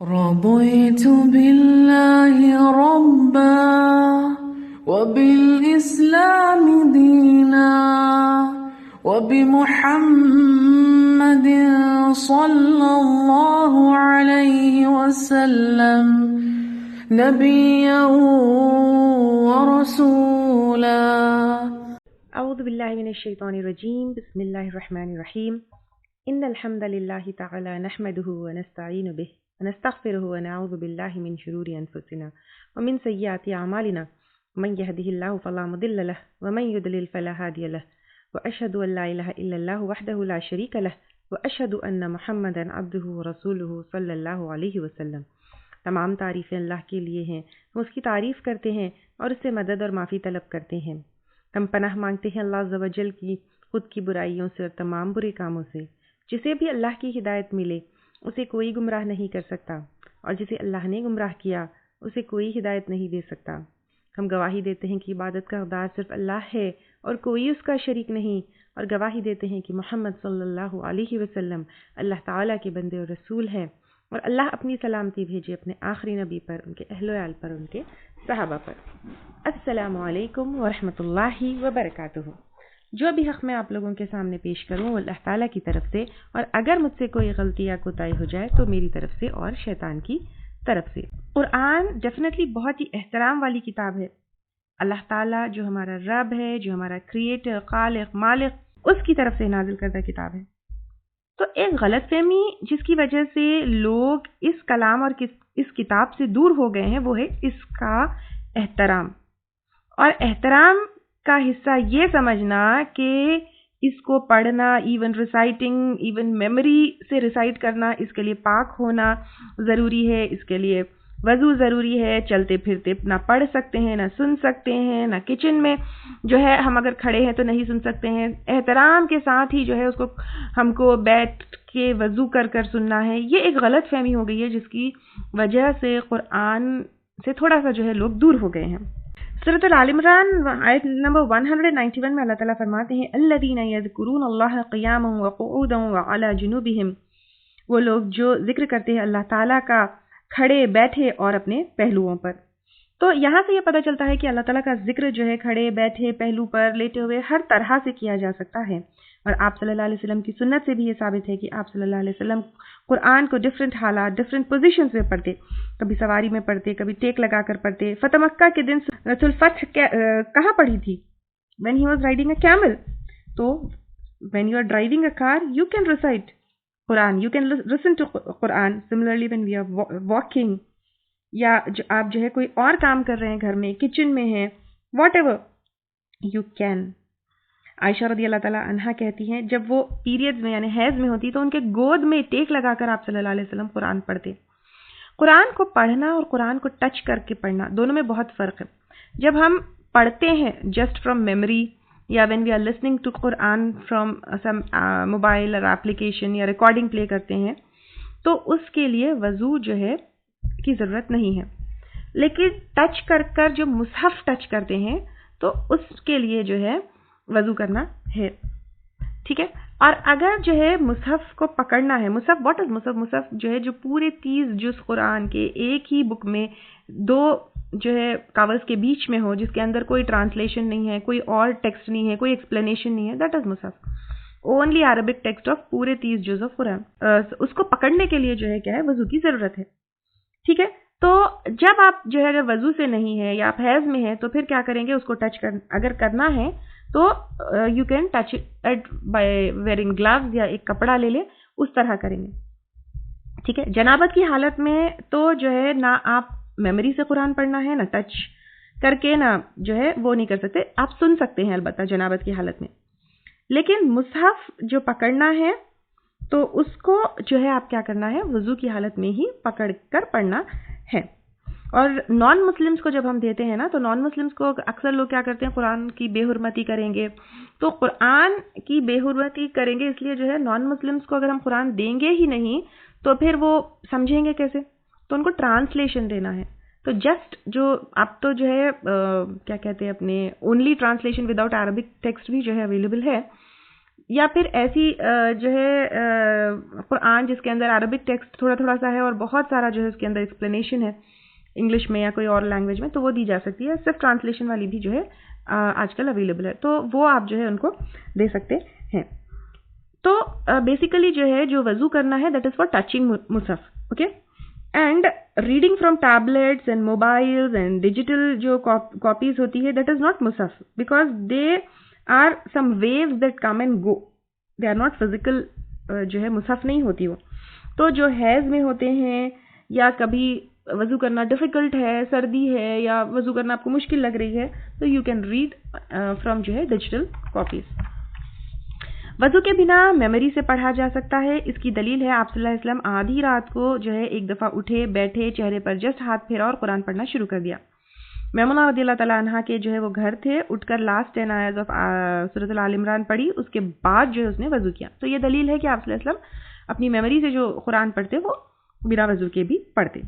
رضيت بالله ربا وبالإسلام دينا وبمحمد صلى الله عليه وسلم نبيا ورسولا. اعوذ باللہ من الشیطان الرجیم. بسم اللہ الرحمن الرحیم. ان الحمد للہ تعالی نحمده ونستعین به ونستغفره ونعوذ باللہ من شرور انفسنا ومن سیئات اعمالنا من يهده الله فلا مضل له ومن يضلل فلا هادي له واشهد ان لا اله الا الله وحده لا شريك له واشهد ان محمدا عبده ورسوله صلی اللہ علیہ وسلم. تمام تعریفیں اللہ کے لیے ہیں. ہم اس کی تعریف کرتے ہیں اور اس سے مدد اور معافی طلب کرتے ہیں. ہم پناہ مانگتے ہیں اللہ عز و جل کی خود کی برائیوں سے اور تمام برے کاموں سے. جسے بھی اللہ کی ہدایت ملے اسے کوئی گمراہ نہیں کر سکتا، اور جسے اللہ نے گمراہ کیا اسے کوئی ہدایت نہیں دے سکتا. ہم گواہی دیتے ہیں کہ عبادت کا حقدار صرف اللہ ہے اور کوئی اس کا شریک نہیں، اور گواہی دیتے ہیں کہ محمد صلی اللہ علیہ وسلم اللہ تعالیٰ کے بندے اور رسول ہیں، اور اللہ اپنی سلامتی بھیجے اپنے آخری نبی پر، ان کے اہل و عیال پر، ان کے صحابہ پر. السلام علیکم ورحمۃ اللہ وبرکاتہ. جو بھی حق میں آپ لوگوں کے سامنے پیش کروں وہ اللہ تعالیٰ کی طرف سے، اور اگر مجھ سے کوئی غلطی یا کوتاہی ہو جائے تو میری طرف سے اور شیطان کی طرف سے. قرآن ڈیفینیٹلی بہت ہی احترام والی کتاب ہے. اللہ تعالیٰ جو ہمارا رب ہے، جو ہمارا کریٹر، خالق، مالک، اس کی طرف سے نازل کردہ کتاب ہے. تو ایک غلط فہمی جس کی وجہ سے لوگ اس کلام اور اس کتاب سے دور ہو گئے ہیں وہ ہے اس کا احترام. اور احترام کا حصہ یہ سمجھنا کہ اس کو پڑھنا، ایون ریسائٹنگ، ایون میموری سے ریسائٹ کرنا، اس کے لیے پاک ہونا ضروری ہے، اس کے لیے وضو ضروری ہے. چلتے پھرتے نہ پڑھ سکتے ہیں، نہ سن سکتے ہیں، نہ کچن میں جو ہے ہم اگر کھڑے ہیں تو نہیں سن سکتے ہیں. احترام کے ساتھ ہی جو ہے اس کو ہم کو بیٹھ کے وضو کر کر سننا ہے. یہ ایک غلط فہمی ہو گئی ہے جس کی وجہ سے قرآن سے تھوڑا سا جو ہے لوگ دور ہو گئے ہیں. سورۃ آل عمران آیت نمبر 191 میں اللہ تعالیٰ فرماتے ہیں الذین یذکرون اللہ قیاما وقعودا وعلی جنوبہم. وہ لوگ جو ذکر کرتے ہیں اللہ تعالیٰ کا کھڑے، بیٹھے اور اپنے پہلوؤں پر. تو یہاں سے یہ پتہ چلتا ہے کہ اللہ تعالیٰ کا ذکر جو ہے کھڑے، بیٹھے، پہلو پر، لیٹے ہوئے ہر طرح سے کیا جا سکتا ہے. اور آپ صلی اللہ علیہ وسلم کی سنت سے بھی یہ ثابت ہے کہ آپ صلی اللہ علیہ وسلم قرآن کو ڈفرینٹ حالات، ڈفرینٹ پوزیشنز میں پڑھتے. کبھی سواری میں پڑھتے، کبھی ٹیک لگا کر پڑھتے. فتح مکہ کے دن رسول فتح کہاں پڑھی تھی؟ when he was riding a camel. تو when you are driving a car you can recite Quran, you can listen to Quran. Similarly when we are walking یا آپ جو ہے کوئی اور کام کر رہے ہیں گھر میں، کچن میں ہیں، whatever you can. عائشہ رضی اللہ تعالیٰ عنہا کہتی ہیں جب وہ پیریڈز میں یعنی حیض میں ہوتی تو ان کے گود میں ٹیک لگا کر آپ صلی اللہ علیہ وسلم قرآن پڑھتے. قرآن کو پڑھنا اور قرآن کو ٹچ کر کے پڑھنا دونوں میں بہت فرق ہے. جب ہم پڑھتے ہیں جسٹ فرام میموری یا when we are listening to قرآن فرام سم موبائل اور اپلیکیشن یا ریکارڈنگ پلے کرتے ہیں تو اس کے لیے وضو جو ہے کی ضرورت نہیں ہے. لیکن ٹچ کر کر جو مصحف ٹچ کرتے ہیں تو اس کے لیے جو ہے وضو کرنا ہے. ٹھیک ہے. اور اگر جو ہے مصحف کو پکڑنا ہے، مصحف واٹ از مصحف؟ مصحف جو ہے جو پورے 30 جز قرآن کے ایک ہی بک میں دو جو ہے کاغذ کے بیچ میں ہو، جس کے اندر کوئی ٹرانسلیشن نہیں ہے، کوئی اور ٹیکسٹ نہیں ہے، کوئی ایکسپلینیشن نہیں ہے، that is Mushaf. Only Arabic text of پورے 30 جز آف قرآن. اس کو پکڑنے کے لیے جو ہے کیا ہے وضو کی ضرورت ہے. ٹھیک ہے. تو جب آپ جو ہے اگر وضو سے نہیں ہے یا آپ حیض میں ہیں تو پھر کیا کریں گے؟ اس کو ٹچ اگر کرنا ہے تو you can touch it by wearing gloves, یا ایک کپڑا لے لیں اس طرح کریں گے. ٹھیک ہے. جنابت کی حالت میں تو جو ہے نہ آپ میموری سے قرآن پڑھنا ہے، نہ ٹچ کر کے، نہ جو ہے وہ نہیں کر سکتے. آپ سن سکتے ہیں البتہ جنابت کی حالت میں. لیکن مصحف جو پکڑنا ہے تو اس کو جو ہے آپ کیا کرنا ہے؟ وضو کی حالت میں ہی پکڑ کر پڑھنا ہے. اور نان مسلمس کو جب ہم دیتے ہیں نا تو نان مسلمس کو اکثر لوگ کیا کرتے ہیں؟ قرآن کی بے حرمتی کریں گے. تو قرآن کی بے حرمتی کریں گے اس لیے جو ہے نان مسلمس کو اگر ہم قرآن دیں گے ہی نہیں تو پھر وہ سمجھیں گے کیسے؟ تو ان کو ٹرانسلیشن دینا ہے. تو جسٹ جو اب تو جو ہے کیا کہتے ہیں اپنے only translation without Arabic text بھی جو ہے اویلیبل ہے. یا پھر ایسی جو ہے قرآن جس کے اندر عربک ٹیکسٹ تھوڑا تھوڑا سا ہے اور بہت سارا جو ہے اس کے اندر ایکسپلینیشن ہے انگلش میں یا کوئی اور لینگویج میں، تو وہ دی جا سکتی ہے. صرف ٹرانسلیشن والی بھی جو ہے آج کل اویلیبل ہے، تو وہ آپ جو ہے ان کو دے سکتے ہیں. تو بیسیکلی جو ہے جو وضو کرنا ہے دیٹ از فار ٹچنگ مصحف. Okay, and reading from tablets and mobiles and digital جو کاپیز ہوتی ہے دیٹ از ناٹ مصحف، because they are some views that come and go, they are not physical جو ہے مصحف نہیں ہوتی وہ. تو جو حیض میں ہوتے ہیں یا کبھی وضو کرنا ڈیفیکلٹ ہے، سردی ہے یا وضو کرنا آپ کو مشکل لگ رہی ہے، تو یو کین ریڈ فرام جو ہے ڈیجیٹل کاپیز. وضو کے بنا میموری سے پڑھا جا سکتا ہے. اس کی دلیل ہے آپ صلی اللہ علیہ وسلم آدھی رات کو جو ہے ایک دفعہ اٹھے، بیٹھے، چہرے پر جسٹ ہاتھ پھیرا اور قرآن پڑھنا شروع کر دیا. میمونہ رضی اللہ تعالیٰ عنہ کے جو ہے وہ گھر تھے، اٹھ کر لاسٹ 10 آیات آف سورۃ آل عمران پڑھی، اس کے بعد جو ہے اس نے وضو کیا. تو یہ دلیل ہے کہ آپ صلی اللہ علیہ وسلم اپنی میموری سے جو قرآن پڑھتے وہ بنا وضو کے بھی پڑھتے.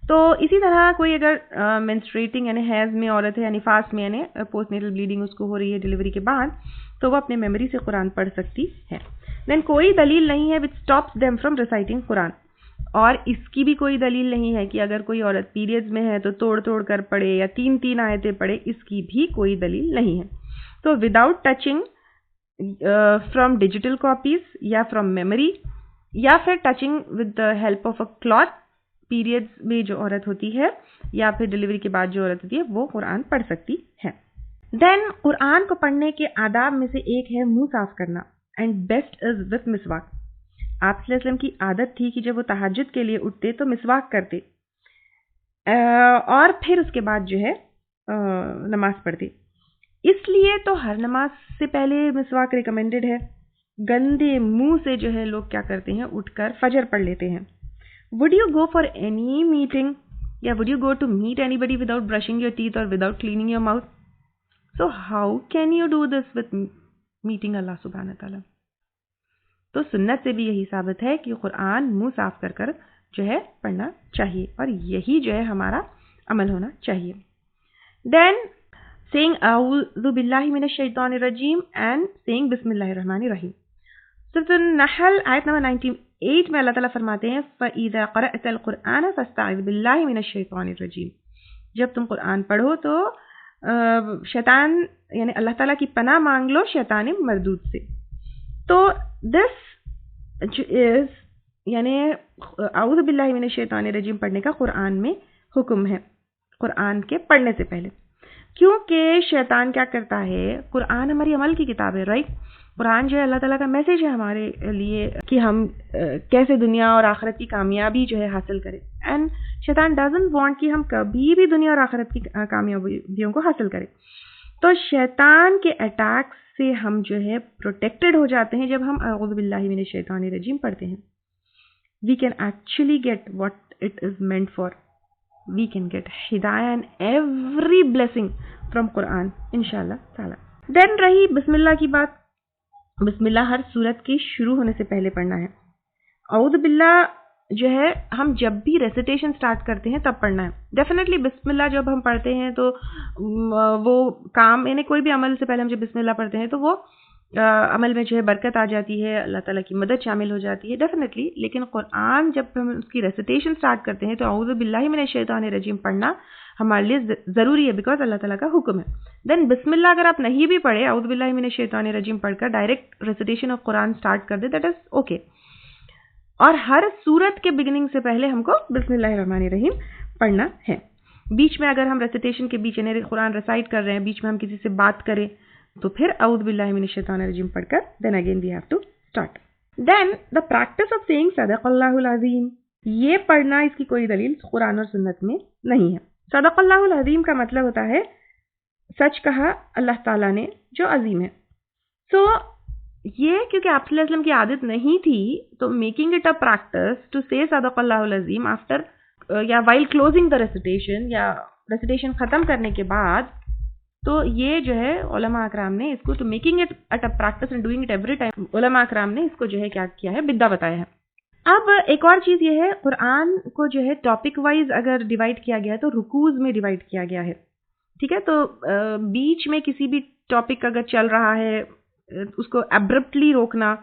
تو اسی طرح کوئی اگر مینسٹریٹنگ یعنی حیض میں عورت ہے، یعنی فاسٹ میں یعنی پوسٹ نیٹل بلیڈنگ اس کو ہو رہی ہے ڈیلیوری کے بعد، تو وہ اپنے میموری سے قرآن پڑھ سکتی ہے. دین کوئی دلیل نہیں ہے وچ اسٹاپس دیم فرام ریسائٹنگ قرآن. اور اس کی بھی کوئی دلیل نہیں ہے کہ اگر کوئی عورت پیریڈز میں ہے تو توڑ توڑ کر پڑھے یا 3 آیتیں پڑھے، اس کی بھی کوئی دلیل نہیں ہے. تو without touching from digital copies یا فرام میموری یا پھر touching with the help of a cloth, periods میں جو عورت ہوتی ہے یا پھر ڈیلیوری کے بعد جو عورت ہوتی ہے وہ قرآن پڑھ سکتی ہے. دین قرآن کو پڑھنے کے آداب میں سے ایک ہے منہ صاف کرنا، اینڈ بیسٹ از وتھ مسواک. آپ صلی اللہ علیہ وسلم کی عادت تھی کہ جب وہ تہجد کے لیے اٹھتے تو مسواک کرتے اور پھر اس کے بعد جو ہے نماز پڑھتے. اس لیے تو ہر نماز سے پہلے مسواک ریکمینڈڈ ہے. گندے منہ سے جو ہے لوگ کیا کرتے ہیں، اٹھ کر فجر پڑھ لیتے ہیں. Would you go for any meeting? Yeah, would you go to meet anybody without brushing your teeth or without cleaning your mouth? So how can you do this with meeting Allah subhanahu wa ta'ala? تو سنت سے بھی یہی ثابت ہے کہ قرآن منہ صاف کر کر جو ہے پڑھنا چاہیے، اور یہی جو ہے ہمارا عمل ہونا چاہیے. Then saying اعوذ باللہ من الشیطان الرجیم and saying بسم اللہ الرحمن الرحیم. سورۃ النحل آیت نمبر 98 میں اللہ تعالیٰ فرماتے ہیں فَإِذَا قَرَأْتَ الْقُرْآنَ فَاسْتَعِذْ بِاللَّهِ مِنَ الشَّيْطَانِ الرَّجِيمِ. جب تم قرآن پڑھو تو شیطان یعنی اللہ تعالیٰ کی پناہ مانگ لو شیطان مردود سے. تو دس یعنی اعوذ باللہ من الشیطان الرجیم پڑھنے کا قرآن میں حکم ہے قرآن کے پڑھنے سے پہلے، کیونکہ شیطان کیا کرتا ہے، قرآن ہماری عمل کی کتاب ہے، رائٹ. قرآن جو ہے اللہ تعالیٰ کا میسیج ہے ہمارے لیے کہ ہم کیسے دنیا اور آخرت کی کامیابی جو ہے حاصل کریں. اینڈ شیطان ڈزنٹ وانٹ کہ ہم کبھی بھی دنیا اور آخرت کی کامیابیوں کو حاصل کریں. تو شیطان کے اٹیک سے ہم جو ہے پروٹیکٹڈ ہو جاتے ہیں جب ہم اعوذ باللہ من الشیطان الرجیم پڑھتے ہیں. We can actually get what it is meant for. We can get ہدایہ and every blessing from Quran انشاءاللہ تعالی. دین رہی بسم اللہ کی بات. بسم اللہ ہر صورت کے شروع ہونے سے پہلے پڑھنا ہے. اعوذ باللہ جو ہے ہم جب بھی ریسیٹیشن سٹارٹ کرتے ہیں تب پڑھنا ہے. ڈیفینیٹلی بسم اللہ جب ہم پڑھتے ہیں تو وہ کام یعنی کوئی بھی عمل سے پہلے ہم جب بسم اللہ پڑھتے ہیں تو وہ عمل میں جو ہے برکت آ جاتی ہے، اللہ تعالیٰ کی مدد شامل ہو جاتی ہے ڈیفینیٹلی. لیکن قرآن جب ہم اس کی ریسیٹیشن سٹارٹ کرتے ہیں تو اعوذ باللہ من الشیطان الرجیم پڑھنا ہمارے لیے ضروری ہے بیکاز اللہ تعالیٰ کا حکم ہے. دین بسم اللہ اگر آپ نہیں بھی پڑھے، اعوذ باللہ من الشیطان الرجیم پڑھ کر direct recitation of Quran start کر دے، دیٹ از اوکے. اور ہر سورت کے بگننگ سے پہلے ہم کو بسم اللہ الرحمن الرحیم پڑھنا ہے. بیچ میں اگر ہم ریسیٹیشن کے بیچ یعنی قرآن ریسائٹ کر رہے ہیں، بیچ میں ہم کسی سے بات کریں تو پھر اعوذ باللہ من الشیطان الرجیم پڑھ کر then again we have to start. Then the practice of saying صدق اللہ العظیم، یہ پڑھنا اس کی کوئی دلیل قرآن اور سنت میں نہیں ہے. صدق اللہ العظیم کا مطلب ہوتا ہے سچ کہا اللہ تعالیٰ نے جو عظیم ہے. سو یہ کیونکہ آپ صلی اللہ علیہ وسلم کی عادت نہیں تھی تو making it a practice to say صدق اللہ العظیم آفٹر یا وائل کلوزنگ دا ریسیٹیشن یا ریسیٹیشن ختم کرنے کے بعد، تو یہ جو ہے علماء اکرام نے اس کو to making it it a practice and doing it every time, علماء اکرام نے اس کو جو ہے کیا کیا ہے، بدعہ بتایا ہے. اب ایک اور چیز یہ ہے قرآن کو جو ہے ٹاپک وائز اگر ڈیوائڈ کیا گیا ہے تو رکوز میں ڈیوائڈ کیا گیا ہے. ٹھیک ہے، تو بیچ میں کسی بھی ٹاپک اگر چل رہا ہے اس کو ابرپٹلی روکنا،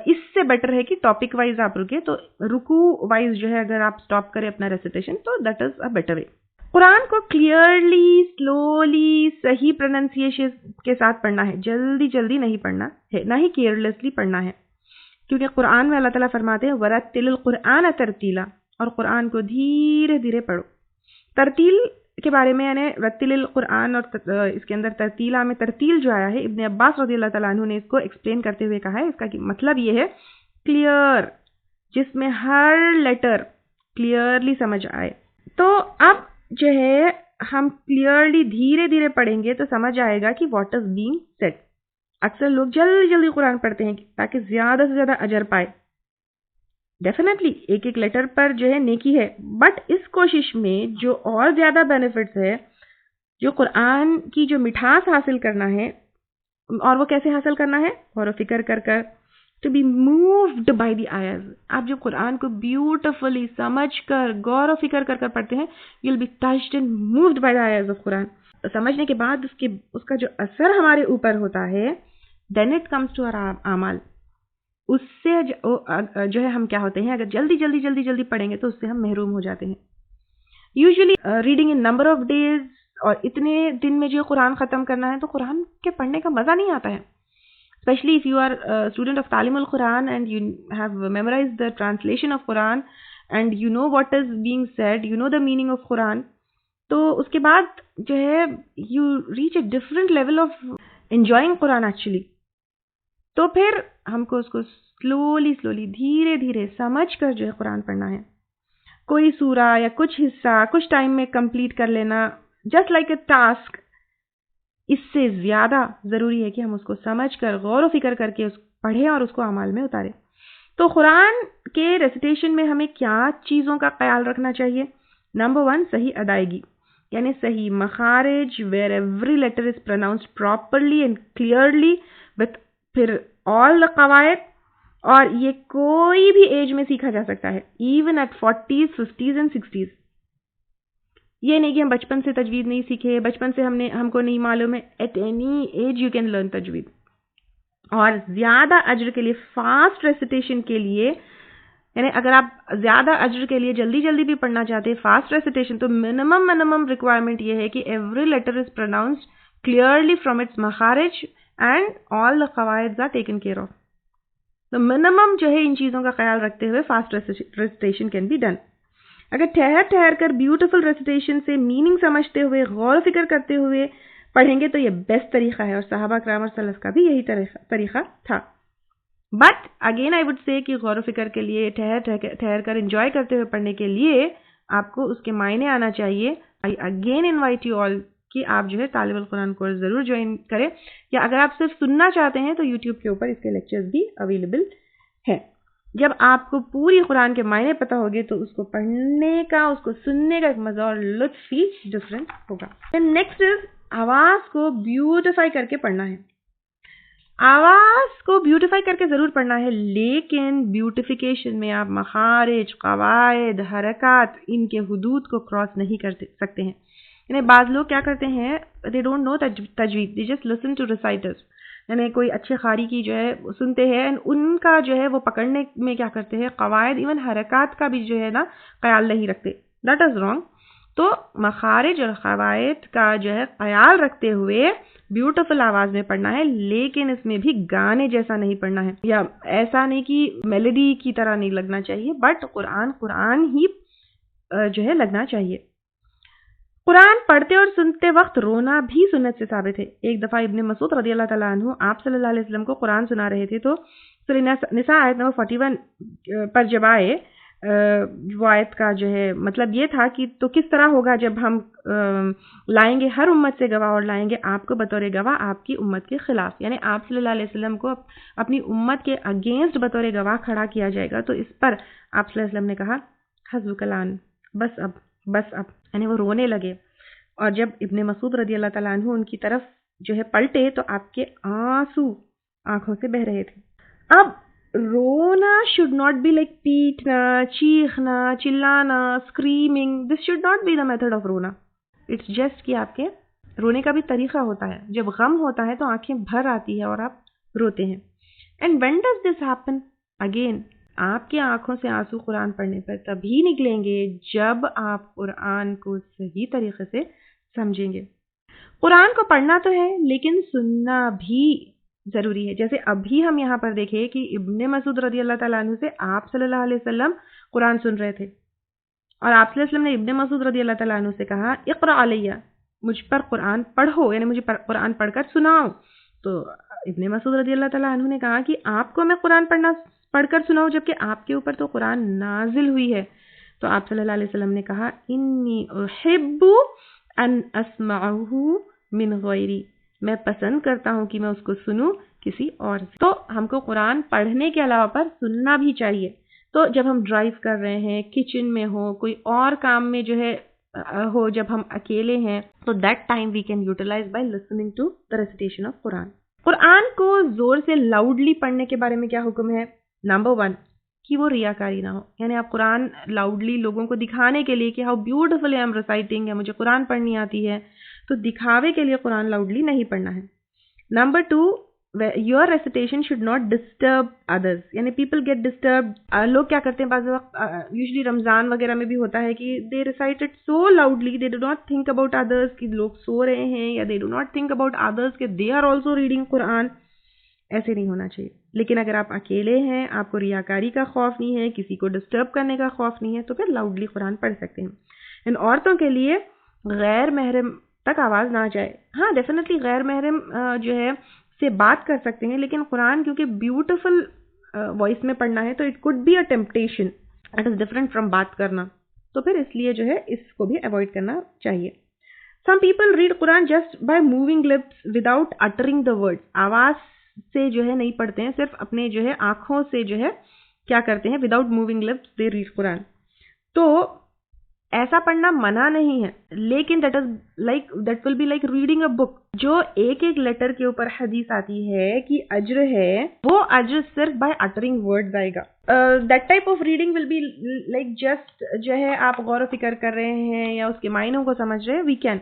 اس سے بیٹر ہے کہ ٹاپک وائز آپ رکے، تو رکو وائز جو ہے اگر آپ سٹاپ کریں اپنا ریسیٹیشن تو that is a better way. قرآن کو کلیئرلی، سلولی، صحیح پروننسیشن کے ساتھ پڑھنا ہے، جلدی جلدی نہیں پڑھنا ہے، نہ ہی کیئرلیسلی پڑھنا ہے، کیونکہ قرآن میں اللہ تعالیٰ فرماتے ہیں وَرَتِّلِ الْقُرْآنَ تَرْتِیلًا، اور قرآن کو دھیرے دھیرے پڑھو۔ ترتیل کے بارے میں یعنی رتل القرآن اور اس کے اندر ترتیلہ میں ترتیل جو آیا ہے، ابن عباس رضی اللہ تعالیٰ عنہ نے اس کو ایکسپلین کرتے ہوئے کہا ہے، اس کا مطلب یہ ہے کلیئر، جس میں ہر لیٹر کلیئرلی سمجھ آئے۔ تو اب جو ہے ہم کلیئرلی دھیرے دھیرے پڑھیں گے تو سمجھ آئے گا کہ واٹ از بینگ سیڈ۔ اکثر لوگ جلدی جلدی قرآن پڑھتے ہیں تاکہ زیادہ سے زیادہ اجر پائے، ڈیفینیٹلی ایک ایک لیٹر پر جو ہے نیکی ہے، بٹ اس کوشش میں جو اور زیادہ بینیفٹس ہے، جو قرآن کی جو مٹھاس حاصل کرنا ہے، اور وہ کیسے حاصل کرنا ہے؟ غور و فکر کر کر، to be moved by the آیز۔ آپ جب قرآن کو بیوٹیفلی سمجھ کر غور و فکر کر کر پڑھتے ہیں، you will be touched and moved by the آیز آف قرآن۔ سمجھنے کے بعد اس کا جو اثر ہمارے اوپر ہوتا ہے، then it comes to our اعمال۔ اس سے جو ہے ہم کیا ہوتے ہیں، اگر جلدی جلدی جلدی جلدی پڑھیں گے تو اس سے ہم محروم ہو جاتے ہیں۔ Usually reading in number of days, اور اتنے دن میں جو قرآن ختم کرنا ہے تو قرآن کے پڑھنے کا مزہ نہیں آتا ہے، especially if you are student of تعلیم القرآن and you have memorised the translation of Quran and you know what is being said, you know the meaning of Quran, تو اس کے بعد جو ہے you reach a different level of enjoying Quran actually. تو پھر ہم کو اس کو سلولی دھیرے دھیرے سمجھ کر جو ہے قرآن پڑھنا ہے۔ کوئی سورہ یا کچھ حصہ کچھ ٹائم میں کمپلیٹ کر لینا، جسٹ لائک اے ٹاسک، اس سے زیادہ ضروری ہے کہ ہم اس کو سمجھ کر غور و فکر کر کے پڑھیں اور اس کو اعمال میں اتاریں۔ تو قرآن کے ریسیٹیشن میں ہمیں کیا چیزوں کا خیال رکھنا چاہیے؟ نمبر 1، صحیح ادائیگی، یعنی صحیح مخارج، where every letter is pronounced properly and clearly with پھر آل دا قواعد، اور یہ کوئی بھی ایج میں سیکھا جا سکتا ہے، even at 40s 50s and 60s۔ یہ نہیں کہ ہم بچپن سے تجوید نہیں سیکھے، بچپن سے ہم کو نہیں معلوم ہے، at any age you can learn تجوید۔ اور زیادہ اجر کے لیے، فاسٹ ریسیٹیشن کے لیے، یعنی اگر آپ زیادہ اجر کے لیے جلدی جلدی بھی پڑھنا چاہتے ہیں فاسٹ ریسیٹیشن، تو منیمم ریکوائرمنٹ یہ ہے کہ every letter is pronounced clearly from its مخارج اینڈ آل دا قواعد آر ٹیکن کیئر آف۔ تو منیمم جو ہے ان چیزوں کا خیال رکھتے ہوئے fast recitation can be done. اگر ٹھہر کر بیوٹیفل ریسیٹیشن سے میننگ سمجھتے ہوئے غور و فکر کرتے ہوئے پڑھیں گے تو یہ بیسٹ طریقہ ہے، اور صحابہ کرام اور سلف کا بھی یہی طریقہ تھا۔ But again I would say کہ غور و فکر کے لیے ٹھہر کر انجوائے کرتے ہوئے پڑھنے کے لیے آپ کو اس کے معنی آنا چاہیے۔ I again invite you all کہ آپ جو ہے طالب القرآن کورس ضرور جوائن کریں، یا اگر آپ صرف سننا چاہتے ہیں تو یوٹیوب کے اوپر اس کے لیکچرز بھی اویلیبل ہیں۔ جب آپ کو پوری قرآن کے معنی پتہ ہوگے تو اس کو پڑھنے کا، اس کو سننے کا ایک مزہ اور لطف ہی ڈفرینٹ ہوگا۔ نیکسٹ از آواز کو بیوٹیفائی کر کے پڑھنا ہے۔ آواز کو بیوٹیفائی کر کے ضرور پڑھنا ہے، لیکن بیوٹیفیکیشن میں آپ مخارج، قواعد، حرکات، ان کے حدود کو کراس نہیں کر سکتے ہیں۔ یعنی بعض لوگ کیا کرتے ہیں، they don't know تجوید، they just listen to reciters، یعنی کوئی اچھے قاری کی جو ہے سنتے ہیں، ان کا جو ہے وہ پکڑنے میں کیا کرتے ہیں، قواعد ایون حرکات کا بھی جو ہے نا خیال نہیں رکھتے، that is wrong۔ تو مخارج اور قواعد کا جو ہے خیال رکھتے ہوئے بیوٹیفل آواز میں پڑھنا ہے، لیکن اس میں بھی گانے جیسا نہیں پڑھنا ہے، یا ایسا نہیں کہ میلوڈی کی طرح نہیں لگنا چاہیے، بٹ قرآن ہی جو ہے لگنا چاہیے۔ قرآن پڑھتے اور سنتے وقت رونا بھی سنت سے ثابت ہے۔ ایک دفعہ ابن مسعود رضی اللہ تعالیٰ عنہ آپ صلی اللہ علیہ وسلم کو قرآن سنا رہے تھے، تو سورہ نساء آیت نمبر 41 پر جب آئے، وہ آیت کا جو ہے مطلب یہ تھا کہ تو کس طرح ہوگا جب ہم لائیں گے ہر امت سے گواہ، اور لائیں گے آپ کو بطور گواہ آپ کی امت کے خلاف، یعنی آپ صلی اللہ علیہ وسلم کو اپنی امت کے اگینسٹ بطور گواہ کھڑا کیا جائے گا۔ تو اس پر آپ صلی اللہ علیہ وسلم نے کہا حسبک الآن، بس اب، یعنی وہ رونے لگے، اور جب ابن مسعود رضی اللہ تعالیٰ عنہ ان کی طرف جو ہے پلٹے تو آپ کے آنسو آنکھوں سے بہ رہے تھے۔ اب رونا should not be like پیٹنا، چیخنا، چلانا، screaming. This should not be the method of رونا. It's just کہ آپ کے رونے کا بھی طریقہ ہوتا ہے۔ جب غم ہوتا ہے تو آنکھیں بھر آتی ہے اور آپ روتے ہیں. And when does this happen? Again آپ کی آنکھوں سے آنسو قرآن پڑھنے پر تبھی نکلیں گے جب آپ قرآن کو صحیح طریقے سے سمجھیں گے. قرآن کو پڑھنا تو ہے لیکن سننا بھی ضروری ہے. جیسے ابھی ہم یہاں پر دیکھیں کہ ابن مسعود رضی اللہ تعالیٰ عنہ سے آپ صلی اللہ علیہ وسلم قرآن سن رہے تھے اور آپ صلی اللہ علیہ وسلم نے ابن مسعود رضی اللہ تعالیٰ عنہ سے کہا اقرأ علیہ، مجھ پر قرآن پڑھو، یعنی مجھے قرآن پڑھ کر سناؤ. تو ابن مسعود رضی اللہ تعالیٰ عنہ نے کہا کہ آپ کو میں قرآن پڑھ کر سناؤں جبکہ آپ کے اوپر تو قرآن نازل ہوئی ہے. تو آپ صلی اللہ علیہ وسلم نے کہا انی احب ان اسمعہ من غیری، میں پسند کرتا ہوں کہ میں اس کو سنوں کسی اور سے. تو ہم کو قرآن پڑھنے کے علاوہ پر سننا بھی چاہیے. تو جب ہم ڈرائیو کر رہے ہیں، کچن میں ہو، کوئی اور کام میں جو ہے ہو، جب ہم اکیلے ہیں تو that time we can utilise by listening to the recitation of Quran. Quran کو زور سے لاؤڈلی پڑھنے کے بارے میں کیا حکم ہے؟ نمبر 1 کہ وہ ریاکاری نہ ہو. یعنی آپ قرآن لاؤڈلی لوگوں کو دکھانے کے لیے کہ how beautiful I am reciting, یا مجھے قرآن پڑھنی آتی ہے، تو دکھاوے کے لیے قرآن لاؤڈلی نہیں پڑھنا ہے. Number 2، your recitation should not disturb others. یعنی people get disturbed. لوگ کیا کرتے ہیں بعض وقت، یوزلی رمضان وغیرہ میں بھی ہوتا ہے کہ they recite it so loudly they do not think about others کہ لوگ سو رہے ہیں، یا they do not think about others کہ they are also reading قرآن. ایسے نہیں ہونا چاہیے. لیکن اگر آپ اکیلے ہیں، آپ کو ریاکاری کا خوف نہیں ہے، کسی کو ڈسٹرب کرنے کا خوف نہیں ہے، تو پھر لاؤڈلی قرآن پڑھ سکتے ہیں. ان عورتوں کے لیے غیر محرم تک آواز نہ جائے. ہاں ڈیفینیٹلی غیر محرم جو ہے سے بات کر سکتے ہیں، لیکن قرآن کیونکہ بیوٹیفل وائس میں پڑھنا ہے تو it could be a temptation, it is different from بات کرنا. تو پھر اس لیے جو ہے اس کو بھی اوائڈ کرنا چاہیے. Some people read Quran just by moving lips without uttering the word. آواز سے جو ہے نہیں پڑھتے ہیں، صرف اپنے جو ہے آنکھوں سے جو ہے کیا کرتے ہیں، without moving lips they read Quran. تو ایسا پڑھنا منع نہیں ہے، لیکن that will be like reading a book. جو ایک ایک لیٹر کے اوپر حدیث آتی ہے کہ اجر ہے، وہ اجر صرف بائی اٹرنگ ورڈز آئے گا. That type of reading will be like just جو ہے آپ غور و فکر کر رہے ہیں یا اس کے معنوں کو سمجھ رہے ہیں، وی کین.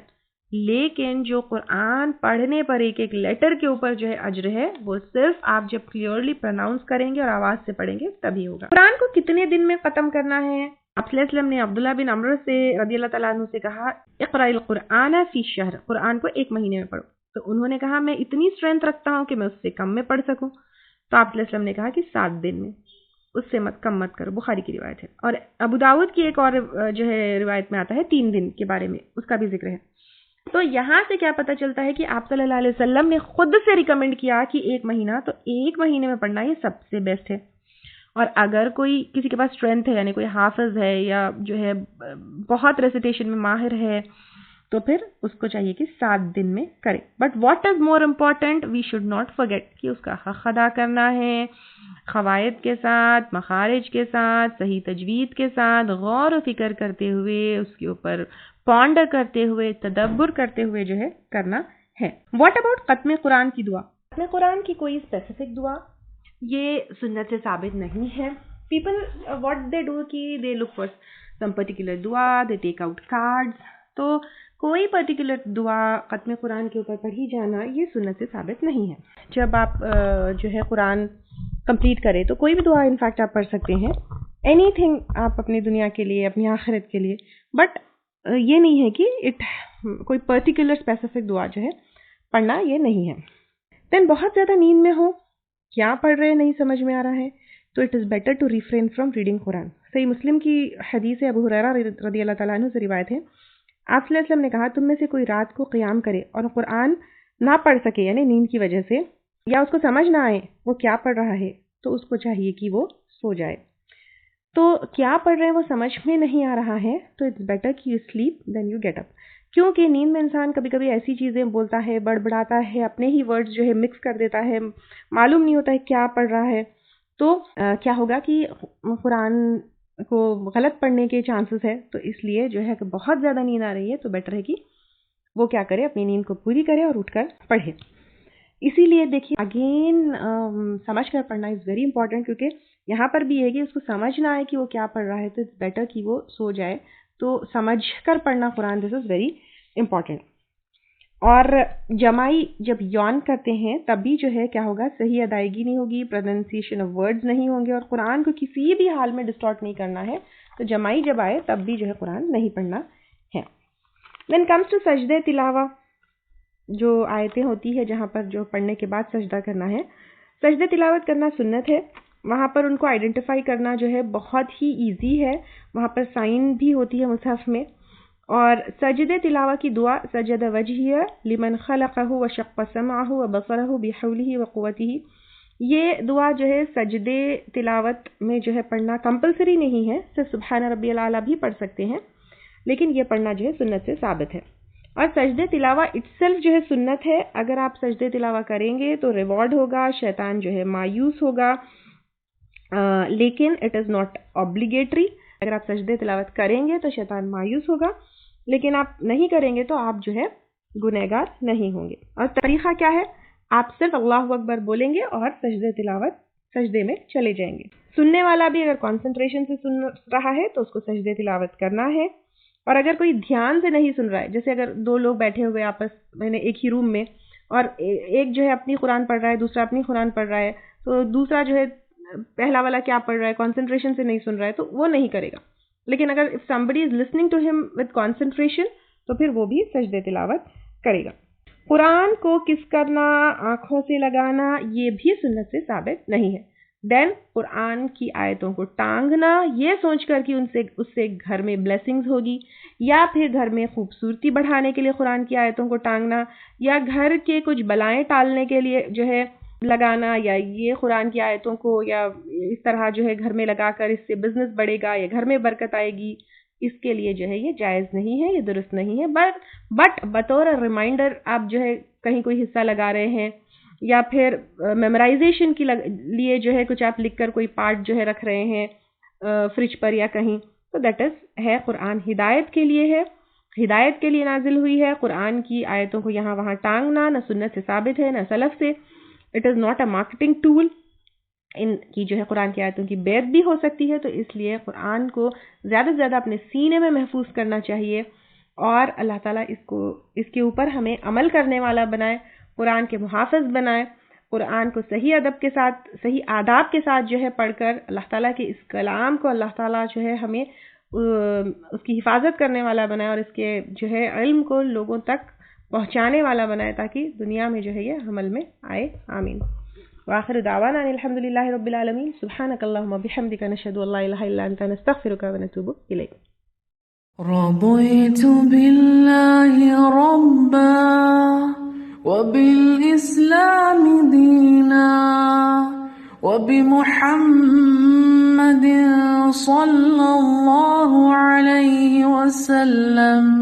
لیکن جو قرآن پڑھنے پر ایک ایک لیٹر کے اوپر جو ہے اجر ہے، وہ صرف آپ جب کلیئرلی پروناؤنس کریں گے اور آواز سے پڑھیں گے تبھی ہوگا. قرآن کو کتنے دن میں ختم کرنا ہے؟ آپ صلی اللہ علیہ وسلم نے عبداللہ بن عمرو سے رضی اللہ تعالیٰ عنہ سے کہا اقرأ القرآن فی شہر، قرآن کو 1 مہینے میں پڑھو. تو انہوں نے کہا میں اتنی اسٹرینتھ رکھتا ہوں کہ میں اس سے کم میں پڑھ سکوں. تو آپ صلی اللہ علیہ وسلم نے کہا کہ 7 دن میں، اس سے کم مت کرو. بخاری کی روایت ہے. اور ابو داؤد کی ایک اور جو ہے روایت میں آتا ہے 3 دن کے بارے میں، اس کا بھی ذکر ہے. تو یہاں سے کیا پتہ چلتا ہے کہ آپ صلی اللہ علیہ وسلم نے خود سے ریکمینڈ کیا کہ 1 مہینہ، تو 1 مہینے میں پڑھنا یہ سب سے بیسٹ ہے. اور اگر کوئی کسی کے پاس اسٹرینتھ ہے، یعنی کوئی حافظ ہے یا جو ہے بہت ریسیٹیشن میں ماہر ہے، تو پھر اس کو چاہیے کہ 7 دن میں کرے. But what is more important, we should not forget کہ اس کا حق ادا کرنا ہے، قواعد کے ساتھ، مخارج کے ساتھ، صحیح تجوید کے ساتھ، غور و فکر کرتے ہوئے، اس کے اوپر پونڈر کرتے ہوئے، تدبر کرتے ہوئے جو ہے کرنا ہے. واٹ اباؤٹ ختم قرآن کی دعا؟ ختم قرآن کی کوئی اسپیسیفک دعا یہ سنت سے ثابت نہیں ہے. پیپل واٹ دے ڈو کہ دے لک فار سم پرٹیکولر دعا، دے ٹیک آؤٹ کارڈز. تو کوئی پرٹیکولر دعا ختم قرآن کے اوپر پڑھی جانا یہ سنت سے ثابت نہیں ہے. جب آپ جو ہے قرآن کمپلیٹ کریں تو کوئی بھی دعا انفیکٹ آپ پڑھ سکتے ہیں، اینی تھنگ آپ اپنی دنیا کے لیے، اپنی آخرت کے لیے. بٹ یہ نہیں ہے کہ کوئی پرٹیکولر اسپیسیفک دعا جو ہے پڑھنا یہ نہیں ہے. دین بہت زیادہ نیند میں ہو، کیا پڑھ رہے نہیں سمجھ میں آ رہا ہے، تو it is better to refrain from reading Quran. Sahih Muslim کی حدیث ہے، ابو ہریرہ رضی اللہ تعالیٰ عنہ سے روایت ہے. آپ صلی اللہ علیہ وسلم نے کہا تم میں سے کوئی رات کو قیام کرے اور قرآن نہ پڑھ سکے، یعنی نیند کی وجہ سے، یا اس کو سمجھ نہ آئے وہ کیا پڑھ رہا ہے، تو اس کو چاہیے کہ وہ سو جائے. تو کیا پڑھ رہے ہیں وہ سمجھ میں نہیں آ رہا ہے تو اٹس بیٹر کہ you sleep then you get up. کیونکہ نیند میں انسان کبھی کبھی ایسی چیزیں بولتا ہے، بڑبڑاتا ہے، اپنے ہی ورڈز جو ہے مکس کر دیتا ہے، معلوم نہیں ہوتا ہے کیا پڑھ رہا ہے. تو کیا ہوگا کہ قرآن کو غلط پڑھنے کے چانسز ہے. تو اس لیے جو ہے کہ بہت زیادہ نیند آ رہی ہے تو بیٹر ہے کہ وہ کیا کرے، اپنی نیند کو پوری کرے اور اٹھ کر پڑھے. اسی لیے دیکھیے اگین سمجھ کر پڑھنا از ویری امپورٹنٹ، کیونکہ یہاں پر بھی ہے کہ اس کو سمجھ نہ آئے کہ وہ کیا پڑھ رہا ہے تو اٹس بیٹر کہ وہ سو جائے. تو سمجھ کر پڑھنا قرآن، دس از ویری امپورٹنٹ. اور جمائی جب یون کرتے ہیں تب بھی جو ہے کیا ہوگا، صحیح ادائیگی نہیں ہوگی، پروننسیشن آف ورڈز نہیں ہوں گے، اور قرآن کو کسی بھی حال میں ڈسٹارٹ نہیں کرنا ہے. تو جمائی جب آئے تب بھی جو ہے قرآن نہیں پڑھنا ہے. When comes to سجدے تلاوہ، جو آیتیں ہوتی ہے جہاں پر جو پڑھنے کے بعد سجدہ کرنا ہے، سجدے تلاوت کرنا سنت ہے. وہاں پر ان کو آئیڈینٹیفائی کرنا جو ہے بہت ہی ایزی ہے، وہاں پر سائن بھی ہوتی ہے مصحف میں. اور سجدے تلاوہ کی دعا سجد وجہیہ لمن خلقہ وشق سمعہ وبصرہ بحولہ وقوتہ، یہ دعا جو ہے سجدے تلاوت میں جو ہے پڑھنا کمپلسری نہیں ہے، صرف سبحان ربی الاعلیٰ بھی پڑھ سکتے ہیں، لیکن یہ پڑھنا جو ہے سنت سے ثابت ہے. اور سجدے تلاوہ اٹسیلف جو ہے سنت ہے. اگر آپ سجدے تلاوہ کریں گے تو ریوارڈ ہوگا، شیطان جو ہے مایوس ہوگا، لیکن اٹ از ناٹ obligatory. اگر آپ سجدے تلاوت کریں گے تو شیطان مایوس ہوگا، لیکن آپ نہیں کریں گے تو آپ جو ہے گنہگار نہیں ہوں گے. اور طریقہ کیا ہے، آپ صرف اللہ اکبر بولیں گے اور سجدے تلاوت سجدے میں چلے جائیں گے. سننے والا بھی اگر کانسنٹریشن سے سن رہا ہے تو اس کو سجدے تلاوت کرنا ہے. اور اگر کوئی دھیان سے نہیں سن رہا ہے، جیسے اگر دو لوگ بیٹھے ہوئے آپس میں نے ایک ہی روم میں، اور ایک جو ہے اپنی قرآن پڑھ رہا ہے، دوسرا اپنی قرآن پڑھ رہا ہے، تو دوسرا جو ہے پہلا والا کیا پڑھ رہا ہے، کانسنٹریشن سے نہیں سن رہا ہے، تو وہ نہیں کرے گا. لیکن اگر if somebody is listening to him with concentration تو پھر وہ بھی سجدے تلاوت کرے گا. قرآن کو کس کرنا، آنکھوں سے لگانا، یہ بھی سنت سے ثابت نہیں ہے. دین قرآن کی آیتوں کو ٹانگنا یہ سوچ کر کہ اس سے گھر میں بلیسنگز ہوگی، یا پھر گھر میں خوبصورتی بڑھانے کے لیے قرآن کی آیتوں کو ٹانگنا، یا گھر کے کچھ بلائیں ٹالنے کے لیے جو ہے لگانا، یا یہ قرآن کی آیتوں کو یا اس طرح جو ہے گھر میں لگا کر اس سے بزنس بڑھے گا یا گھر میں برکت آئے گی، اس کے لیے جو ہے یہ جائز نہیں ہے، یہ درست نہیں ہے. بٹ بطور ریمائنڈر آپ جو ہے کہیں کوئی حصہ لگا رہے ہیں، یا پھر میمورائزیشن کے لیے جو ہے کچھ آپ لکھ کر کوئی پارٹ جو ہے رکھ رہے ہیں فریج پر یا کہیں، تو دیٹ از ہے قرآن ہدایت کے لیے ہے، ہدایت کے لیے نازل ہوئی ہے. قرآن کی آیتوں کو یہاں وہاں ٹانگنا نہ سنت سے ثابت ہے نہ سلف سے. It is not a marketing tool. ان کی جو ہے قرآن کی آیتوں کی بیعت بھی ہو سکتی ہے، تو اس لیے قرآن کو زیادہ سے زیادہ اپنے سینے میں محفوظ کرنا چاہیے، اور اللہ تعالیٰ اس کے اوپر ہمیں عمل کرنے والا بنائے، قرآن کے محافظ بنائے. قرآن کو صحیح ادب کے ساتھ، صحیح آداب کے ساتھ جو ہے پڑھ کر اللہ تعالیٰ کے اس کلام کو اللہ تعالیٰ جو ہے ہمیں اس کی حفاظت کرنے والا بنائے، اور اس کے جو ہے علم کو لوگوں تک پہنچانے والا بنائے، تاکہ دنیا میں جو ہے یہ عمل میں آئے. آمین. وآخر دعوانا ان الحمد للہ رب العالمین. سبحانک اللہم وبحمدک، نشہد ان لا الہ الا انت، نستغفرک ونتوب الیک. رضيت بالله ربا وبالإسلام دينا وبمحمد صلى الله عليه وسلم